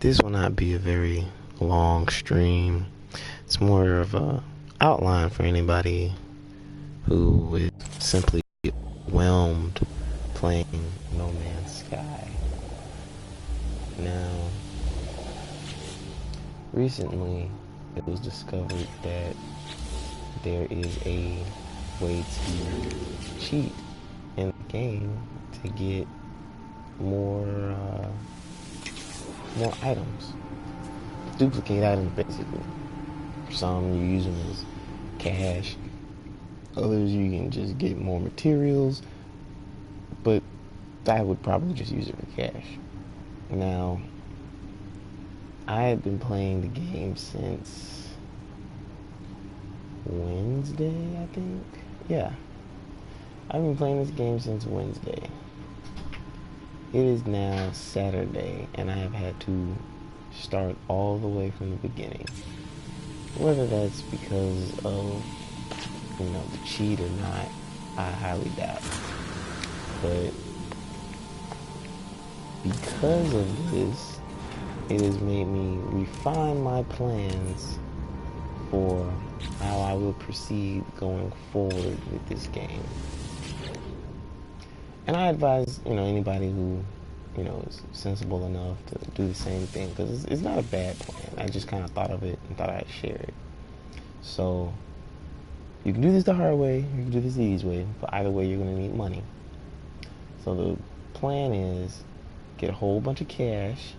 This will not be a very long stream. It's more of a outline for anybody who is simply overwhelmed playing No Man's Sky. Now, recently it was discovered that there is a way to cheat in the game to get more items, duplicate items basically. Some you use them as cash, others you can just get more materials, but I would probably just use it for cash. Now, I had been playing the game since Wednesday, I think. Yeah, I've been playing this game since Wednesday. It is now Saturday, and I have had to start all the way from the beginning. Whether that's because of, the cheat or not, I highly doubt. But because of this, it has made me refine my plans for how I will proceed going forward with this game. And I advise, anybody who, is sensible enough to do the same thing, because it's not a bad plan. I just kind of thought of it and thought I'd share it. So, you can do this the hard way, you can do this the easy way, but either way you're going to need money. So the plan is get a whole bunch of cash,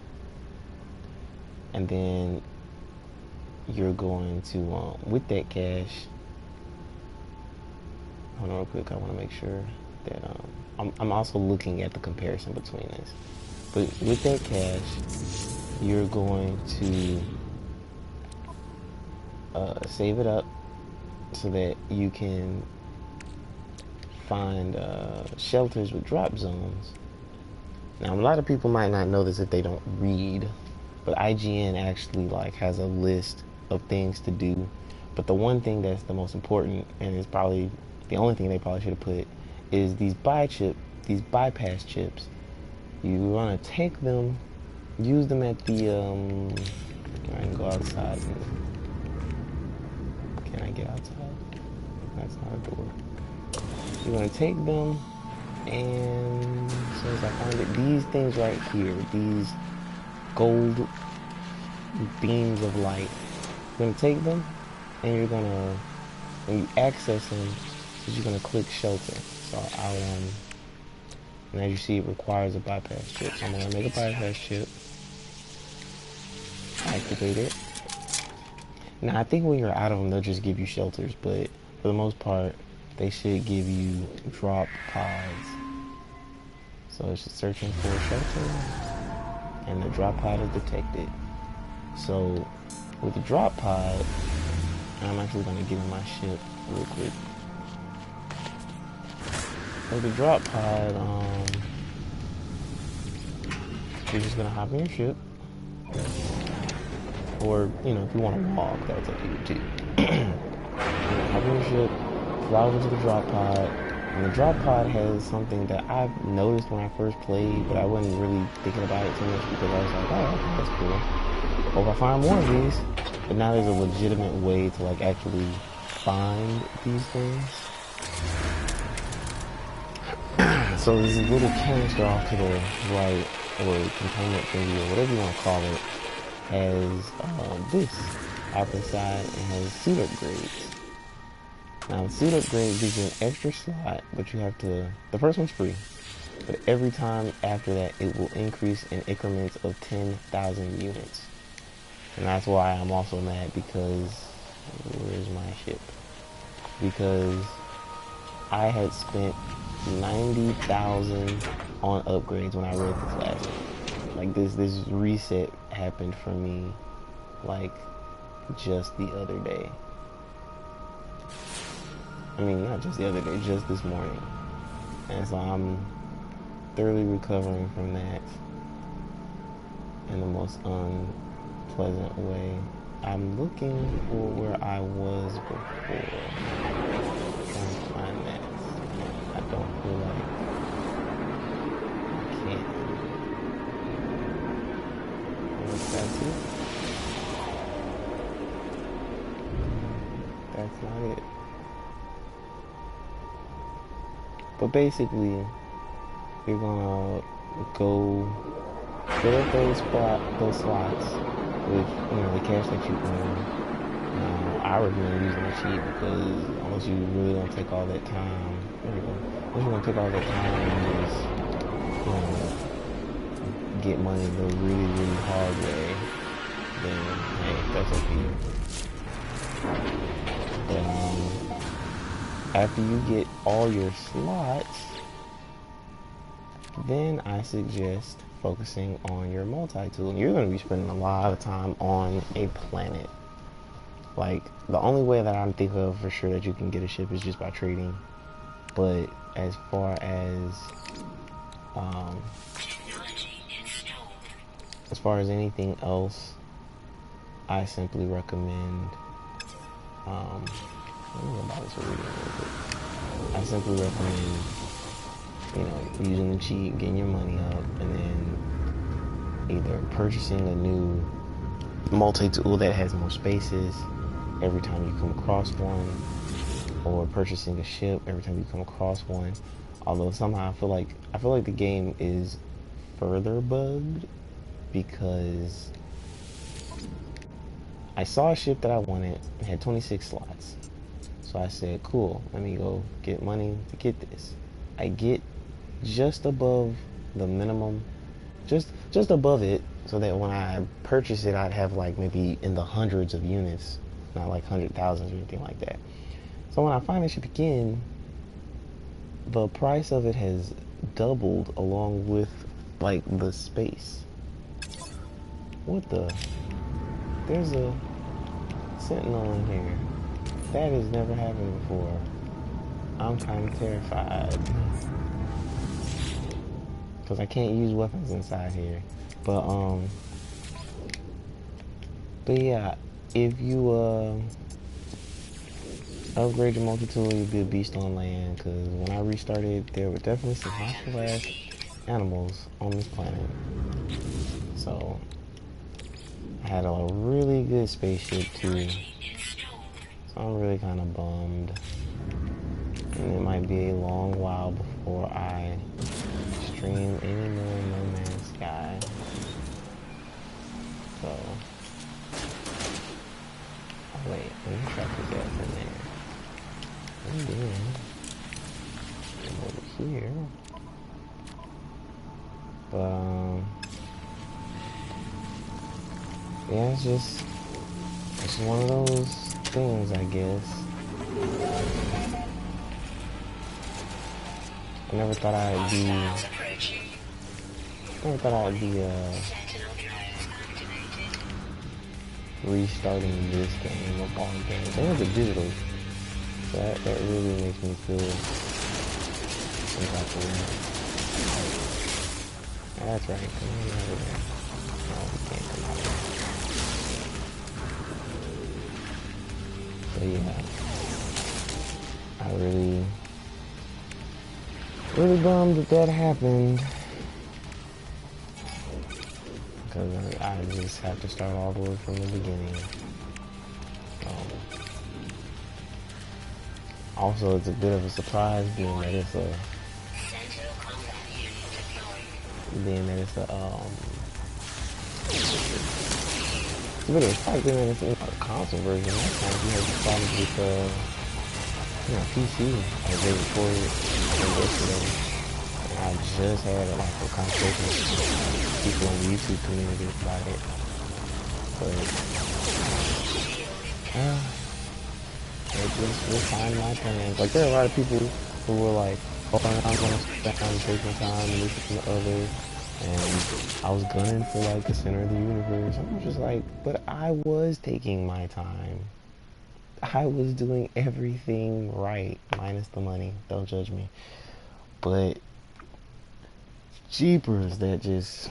and then you're going to, with that cash, hold on real quick, I want to make sure that, I'm also looking at the comparison between this. But with that cash, you're going to save it up so that you can find shelters with drop zones. Now, a lot of people might not know this if they don't read, but IGN actually has a list of things to do. But the one thing that's the most important, and is probably the only thing they probably should have put, is these bypass chips. You want to take them, use them at the I can go outside. Can I get outside? That's not a door. You're going to take them, and as soon as I find it, these things right here, these gold beams of light, you're going to take them, and you're going to, when you access them, you're going to click shelter. So and as you see, it requires a bypass chip. So I'm going to make a bypass chip, activate it. Now, I think when you're out of them, they'll just give you shelters, but for the most part, they should give you drop pods. So it's just searching for a shelter, and the drop pod is detected. So with the drop pod, I'm actually going to get in my ship real quick. With the drop pod, you're just going to hop in your ship. Or, if you want to walk, that's up to you too. Hop in your ship, fly over to the drop pod. And the drop pod has something that I've noticed when I first played, but I wasn't really thinking about it too much because I was like, oh, okay, that's cool. Hope I find more of these. But now there's a legitimate way to actually find these things. So there's a little canister off to the right, or containment thingy, or whatever you want to call it, has this out the side and has suit upgrades. Now the suit upgrade gives you an extra slot, but you have to, the first one's free, but every time after that it will increase in increments of 10,000 units. And that's why I'm also mad, because, where's my ship? Because I had spent 90,000 on upgrades when I read this last one. This reset happened for me just the other day. I mean, not just the other day, just this morning. And so I'm thoroughly recovering from that in the most unpleasant way. I'm looking for where I was before. Trying to find that. I don't feel like I can't. that's not it. But basically, you're gonna go fill up those slots with the cash that you earn. I recommend using a cheat because unless you really don't take all that time, unless you want to take all that time and just get money the really really hard way, then hey, that's up to you. But after you get all your slots, then I suggest focusing on your multi-tool. You're going to be spending a lot of time on a planet. Like, the only way that I think of for sure that you can get a ship is just by trading. But as far as anything else, I simply recommend let me go about this reading real quick. I simply recommend using the cheat, getting your money up, and then either purchasing a new multi-tool that has more spaces every time you come across one, or purchasing a ship every time you come across one. Although somehow I feel like the game is further bugged because I saw a ship that I wanted. It had 26 slots. So I said, cool, let me go get money to get this. I get just above the minimum, just above it, so that when I purchase it, I'd have like maybe in the hundreds of units, not like 100,000 or anything like that. So when I find the ship again, the price of it has doubled along with like the space. What the? There's a sentinel in here. That has never happened before. I'm kind of terrified because I can't use weapons inside here. But yeah, if you upgrade your multi-tool, you'll be a beast on land. Because when I restarted, there were definitely some hostile ass animals on this planet. So I had a really good spaceship too. So I'm really kind of bummed. And it might be a long while before I stream any more No Man's Sky. So, oh wait, let me try to get that in there. And then, come over here. But, yeah, it's just one of those things, I guess. I never thought I'd be restarting this game of all games. And it's digital. So that really makes me feel some type of way. That's right, come on over there. No, we can't come out of there. So yeah. I really bummed that happened. Because I just have to start all the way from the beginning. Also, it's a bit of a surprise being that it's a bit of a surprise being that it's a console version. Last time we had problems with PC as they recorded yesterday. I just had like a conversation with people on the YouTube community about it. But just find my plans. Like there are a lot of people who were like, oh, I'm gonna spend taking time and listen to others. And I was gunning for like the center of the universe. I was just like, but I was taking my time. I was doing everything right, minus the money. Don't judge me. But jeepers, that just